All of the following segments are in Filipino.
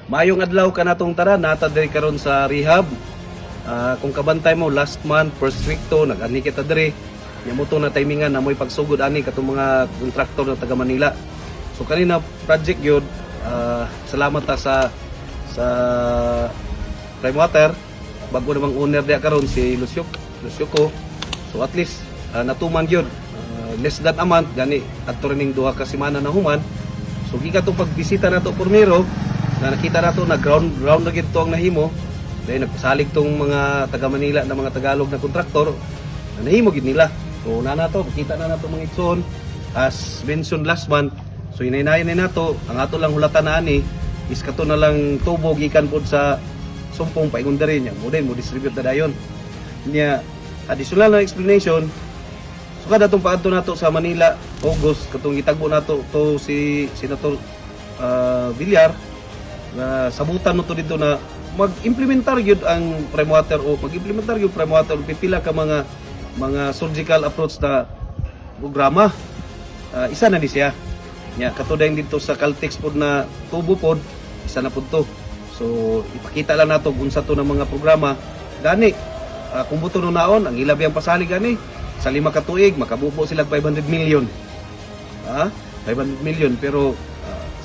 Maayong adlaw ka natong tanan, nata diri karon sa rehab. Kung kabantay mo last month first week to nag-ani kita diri. Nya mo to na timingan na mo'y pagsugod ani katong mga kontraktor ng taga Manila. So kanina project yun, salamat ta sa Prime Water, bago namang owner diya karon si Lucio ko. So at least natuman yun. Less than a month gani adto ning duha ka semana na human. So gikan tong pagbisita nato pormero na nakita nato na ground na gid to ang nahimo. Dahil nagpasalig tong mga taga Manila na mga Tagalog na kontraktor na nahimo gid nila. So na nato makita na nato mga igsoon as mentioned last month. So inaynayan na nato ang ato lang hulatan na ani is kato na lang tubo gikan pod sa sumpong paingon diri nya mo distribute na dayon. Nya additional na explanation. So kada tong paadto nato sa Manila August katong gitagbo nato to si Senator Villar na sabutan mo to dito na mag-implementar gyud ang Prime Water o mag-implementar gyud Prime Water pipila ka mga surgical approach na programa. Isa na ni siya. Nya katudang dito sa Caltex pod na tubo pod isa na pod to. So ipakita lang nato unsa to ng mga programa gani kung buto no naon ang ilabi ang pasalig gani sa 5 ka tuig makabubo sila 500 million. 500 million pero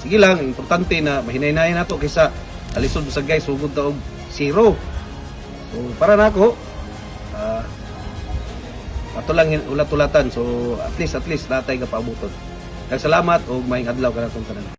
sige lang, importante na mahinay-hinayan nato kaysa alisod sa guys sugod ta og zero. So para nako ato lang ulat-ulatan. So at least natay ka paabuton. Salamat og maayong adlaw kanatong tanan.